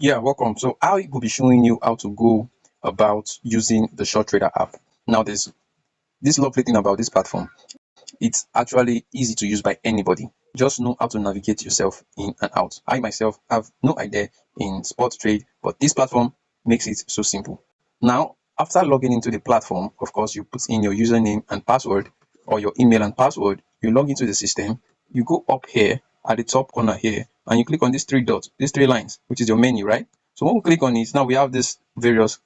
Yeah, welcome. So I will be showing you how to go about using the Suretrada app. Now, there's this lovely thing about this platform. It's actually easy to use by anybody. Just know how to navigate yourself in and out. I myself have no idea in sports trade, but this platform makes it so simple. Now, after logging into the platform, of course, you put in your username and password or your email and password. You log into the system. You go up here at the top corner here and you click on these three dots, these three lines, which is your menu, right? So when we click on it, now we have this various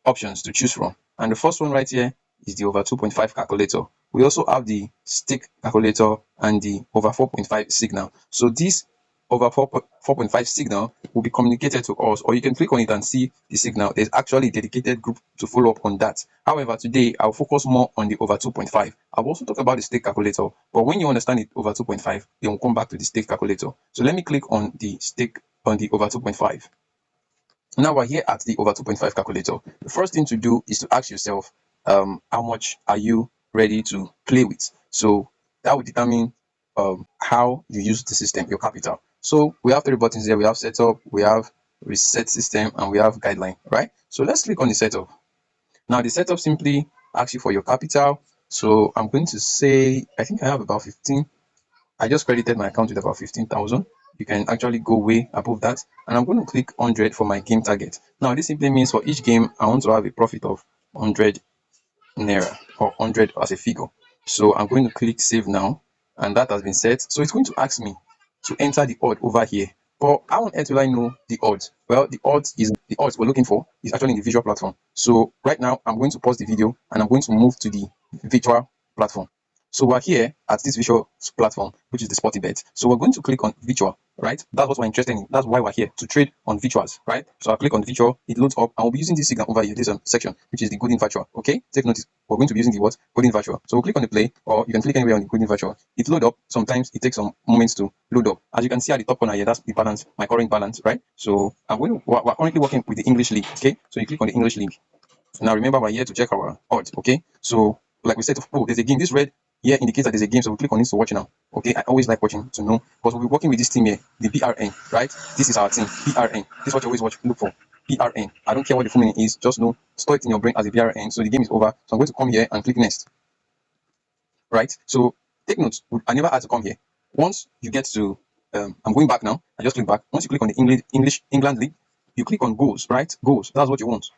options to choose from. And the first one right here is the over 2.5 calculator. We also have the stick calculator and the over 4.5 signal. So this over 4.5 signal will be communicated to us, or you can click on it and see the signal. There's actually a dedicated group to follow up on that. However, today I'll focus more on the over 2.5. I've also talked about the stick calculator, but when you understand it over 2.5, then we'll come back to the stick calculator. So let me click on the stick on the over 2.5. Now we're here at the over 2.5 calculator. The first thing to do is to ask yourself, how much are you ready to play with? So that will determine how you use the system, your capital. So we have three buttons here. We have setup, we have reset system, and we have guideline, right? So let's click on the setup. Now the setup simply asks you for your capital. So I'm going to say, I think I have about 15. I just credited my account with about 15,000. You can actually go way above that. And I'm going to click 100 for my game target. Now, this simply means for each game, I want to have a profit of 100 Naira or 100 as a figure. So I'm going to click save now. And that has been set. So it's going to ask me to enter the odd over here. But how on earth will I know the odds? Well, the odds we're looking for is actually in the visual platform. So right now, I'm going to pause the video and I'm going to move to the virtual platform. So we're here at this visual platform, which is the Sporty Bet. So we're going to click on virtual, right? That's what we're interested in. That's why we're here to trade on virtuals, right? So I'll click on virtual, it loads up, and we'll be using this signal over here, this section, which is the golden virtual. Okay, take notice. We're going to be using the what? Golden virtual. So we'll click on the play, or you can click anywhere on the golden virtual. It load up. Sometimes it takes some moments to load up. As you can see at the top corner here, that's the balance, my current balance, right? So we're currently working with the English league. Okay, so you click on the English league. Now remember, we're here to check our odds. Okay, so like we said, oh, there's a game. This red here indicates that there's a game, so we click on it to watch now. Okay, I always like watching to know because we'll be working with this team here, the BRN, right? This is our team, BRN. This is what you always look for. BRN. I don't care what the full meaning is, just know, store it in your brain as a BRN. So the game is over. So I'm going to come here and click next, right? So take note, I never had to come here. Once you get to, I'm going back now. I just click back. Once you click on the England League, you click on goals, right? Goals. That's what you want.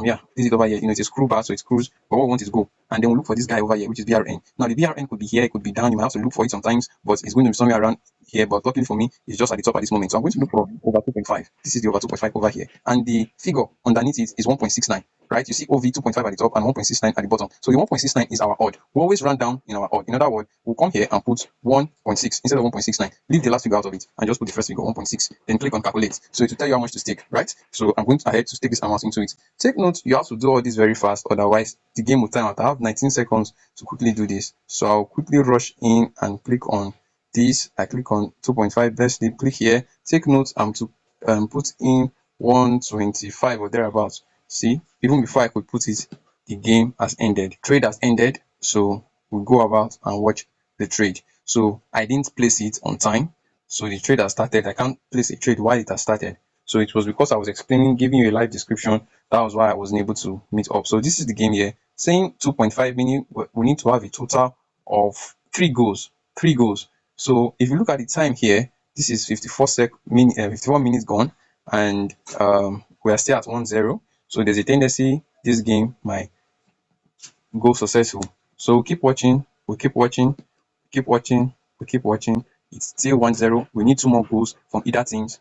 Yeah, this is over here. It's a screw bar, so it's cruise. But what we want is go. And then we'll look for this guy over here, which is BRN. Now, the BRN could be here, it could be down. You might have to look for it sometimes, but it's going to be somewhere around here. But luckily for me, it's just at the top at this moment. So I'm going to look for over 2.5. This is the over 2.5 over here. And the figure underneath it is 1.69, right? You see OV 2.5 at the top and 1.69 at the bottom. So the 1.69 is our odd. We always run down in our odd. In other words, we'll come here and put 1.6 instead of 1.69. Leave the last figure out of it and just put the first figure, 1.6. Then click on calculate. So it will tell you how much to stake, right? So I'm going ahead to stake this amount into it. Take note, you have to do all this very fast, otherwise the game will time out. I have 19 seconds to quickly do this. So I'll quickly rush in and click on this. I click on 2.5 best sleep, click here. Take note, I'm to put in 125 or thereabouts. See, even before I could put it, the game has ended. Trade has ended. So we'll go about and watch the trade. So I didn't place it on time. So the trade has started. I can't place a trade while it has started. So it was because I was explaining, giving you a live description. That was why I wasn't able to meet up. So this is the game here. Saying 2.5 meaning we need to have a total of three goals. Three goals. So if you look at the time here, this is 54 minutes gone, and we are still at 1-0. So there's a tendency this game might go successful. So keep watching, we keep watching, keep watching, we keep watching. It's still 1-0. We need two more goals from either teams.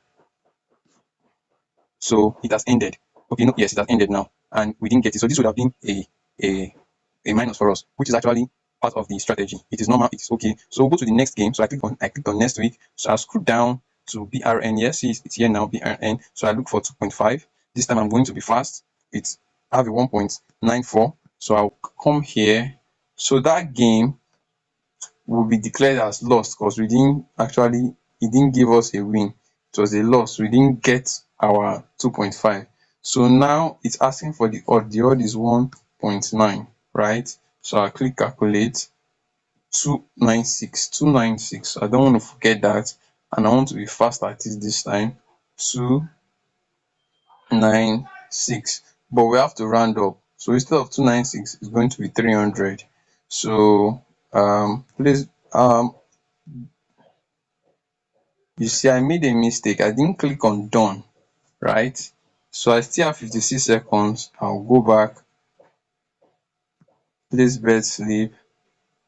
So it has ended. Okay, no, yes, it has ended now. And we didn't get it. So this would have been a a minus for us, which is actually part of the strategy. It is normal, it is okay. So we'll go to the next game. So I click on next week. So I'll scroll down to BRN. Yes, it's here now, BRN. So I look for 2.5. This time I'm going to be fast. It's have a 1.94. So I'll come here. So that game will be declared as lost because we didn't actually, it didn't give us a win. It was a loss. We didn't get our 2.5. So now it's asking for the odd. The odd is 1.9, right? So I click calculate 296. 296. I don't want to forget that, and I want to be fast at it this time. 2 296, but we have to round up. So instead of 296, it's going to be 300. So please, you see, I made a mistake. I didn't click on done, right? So I still have 56 seconds. I'll go back, place bet slip.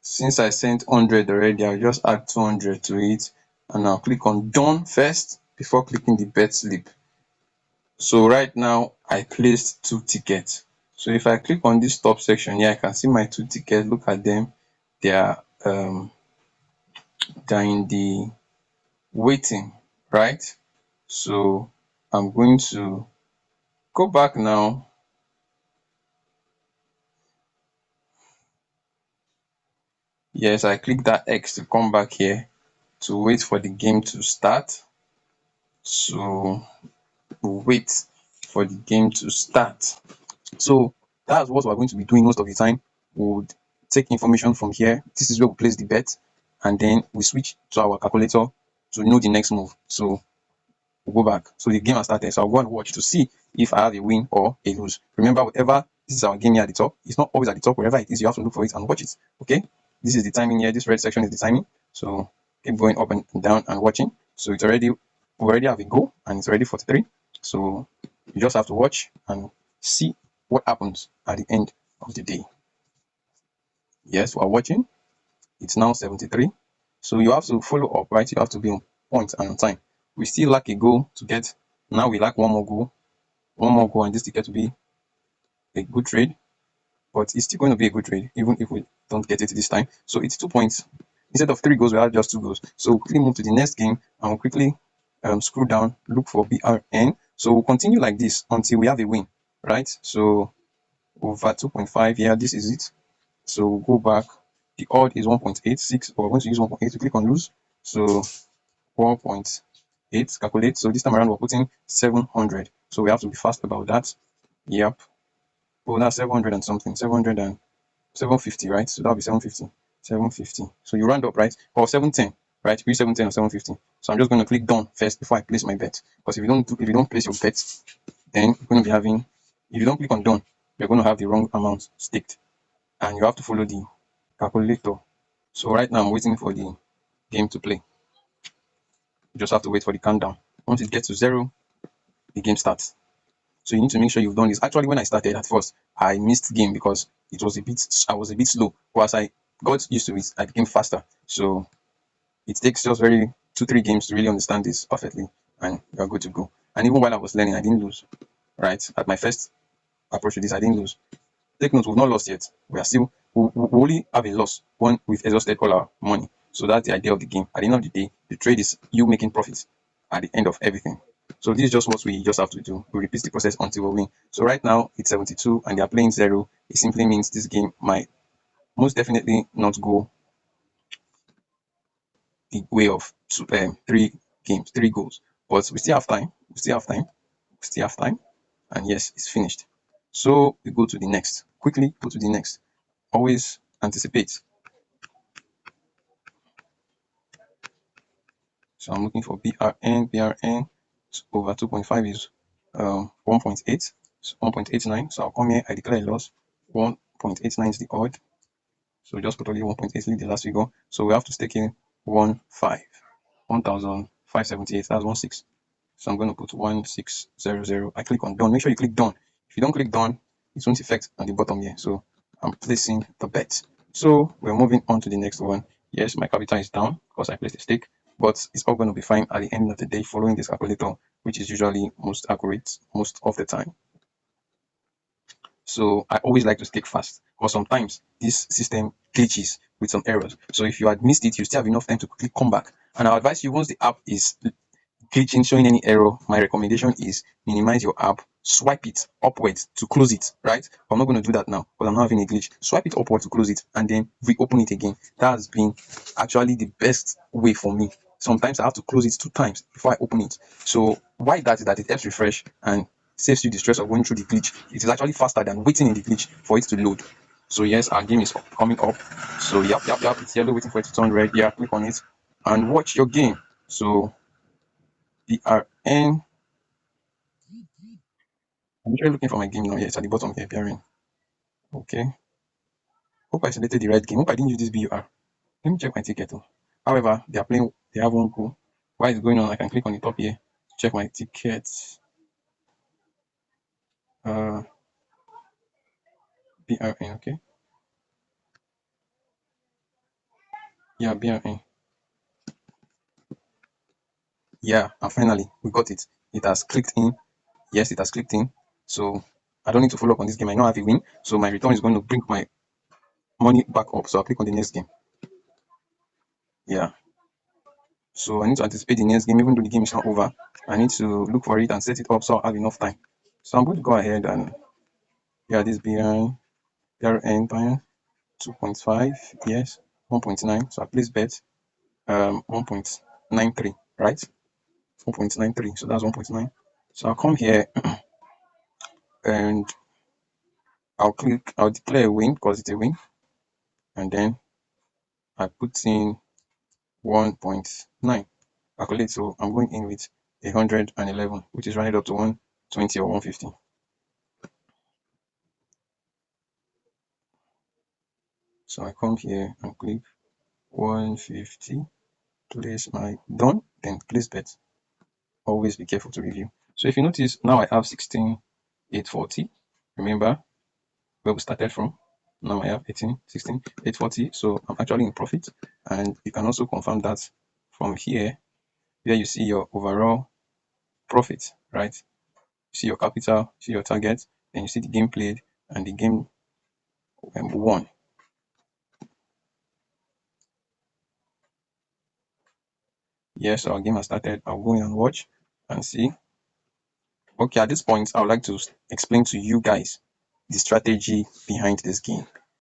Since I sent 100 already, I'll just add 200 to it, and I'll click on done first before clicking the bet slip. So right now I placed 2 tickets. So if I click on this top section here, I can see my 2 tickets. Look at them. They are they're in the waiting, right? So I'm going to go back now. Yes, I click that X to come back here to wait for the game to start. So we'll wait for the game to start. So that's what we're going to be doing most of the time. We'll take information from here. This is where we place the bet, and then we switch to our calculator to know the next move. So we'll go back. So the game has started. So I'll go and watch to see if I have a win or a lose. Remember, whatever, this is our game here at the top. It's not always at the top. Wherever it is, you have to look for it and watch it. Okay. This is the timing here. This red section is the timing. So keep going up and down and watching. So it's already, we already have a goal and it's already 43. So you just have to watch and see what happens at the end of the day. Yes, we're watching. It's now 73. So you have to follow up, right? You have to be on point and on time. We still lack a goal to get. Now we lack one more goal. One more goal, and this ticket to be a good trade. But it's still going to be a good trade, even if we don't get it this time. So it's 2 points. Instead of 3 goals, we have just 2 goals. So we'll quickly move to the next game and we'll quickly scroll down, look for BRN. So we'll continue like this until we have a win, right? So over 2.5 here, this is it. So we'll go back. The odd is 1.86, but we're going to use 1.8 to click on lose. So 1.8, calculate. So this time around, we're putting 700. So we have to be fast about that. Yep. Oh, that's 700 and something. 700 and 750, right? So that'll be 750. 750. So you round up, right? Or 710, right? Be 710 or 750. So I'm just going to click done first before I place my bet. Because if you don't place your bet, then you're going to be having, if you don't click on done, you're going to have the wrong amount staked. And you have to follow the calculator. So right now I'm waiting for the game to play. You just have to wait for the countdown. Once it gets to 0, the game starts. So you need to make sure you've done this. Actually, when I started at first, I missed game because I was a bit slow. But as I got used to it, I became faster. So it takes just 2-3 games to really understand this perfectly, and you're good to go. And even while I was learning, I didn't lose. Right? At my first approach to this, I didn't lose. Take note, we've not lost yet. We only have a loss when we've exhausted all our money. So that's the idea of the game. At the end of the day, the trade is you making profits at the end of everything. So this is just what we just have to do. We repeat the process until we win. So right now it's 72 and they are playing 0. It simply means this game might most definitely not go the way of 3 goals. But we still have time. We still have time. We still have time. And yes, it's finished. So we go to the next. Quickly go to the next. Always anticipate. So I'm looking for BRN over 2.5 is 1.8, so 1.89. So I'll come here, I declare a loss. 1.89 is the odd. So just put only 1.8 leave the last figure. So we have to stake in 1,578. That's 16. So I'm going to put 1600. I click on done. Make sure you click done. If you don't click done, it won't affect on the bottom here. So I'm placing the bet. So we're moving on to the next one. Yes, my capital is down because I placed a stake, but it's all going to be fine at the end of the day following this calculator, which is usually most accurate most of the time. So I always like to stake fast, but sometimes this system glitches with some errors. So if you had missed it, you still have enough time to quickly come back. And I advise you, once the app is glitching, showing any error, my recommendation is minimize your app, swipe it upwards to close it, right? I'm not going to do that now because I'm not having a glitch. Swipe it upward to close it and then reopen it again. That has been actually the best way for me. Sometimes I have to close it 2 times before I open it. So why that is that it helps refresh and saves you the stress of going through the glitch. It is actually faster than waiting in the glitch for it to load. So yes, our game is coming up. So yep, it's yellow waiting for it to turn red. Yeah, click on it and watch your game. So BRN I'm actually looking for my game now. Yeah, it's at the bottom here, appearing. Okay. Hope I selected the right game. Hope I didn't use this BUR. Let me check my ticket. Oh. However, they are playing, they have one goal. While it's going on, I can click on the top here to check my tickets. Uh, BRN, okay. Yeah, BRN. Yeah, and finally, we got it. It has clicked in. Yes, it has clicked in. So I don't need to follow up on this game. I know I have a win. So my return is going to bring my money back up. So I'll click on the next game. Yeah. So I need to anticipate the next game, even though the game is not over. I need to look for it and set it up so I'll have enough time. So I'm going to go ahead and yeah, this BRN Bayern 2.5, yes, 1.9. So I place bet 1.93, right? 1.93. So that's 1.9. So I'll come here and I'll declare a win because it's a win, and then I put in 1.9. Calculate. So I'm going in with 111, which is rounded up to 120 or 150. So I come here and click 150, place my done, then place bet. Always be careful to review. So if you notice, now I have 16,840. Remember where we started from? Now I have 18, 16,840. So I'm actually in profit. And you can also confirm that from here, where you see your overall profit, right? You see your capital, you see your target, then you see the game played and the game won. Yes, so our game has started. I'll go in and watch and see. Okay, at this point, I would like to explain to you guys the strategy behind this game.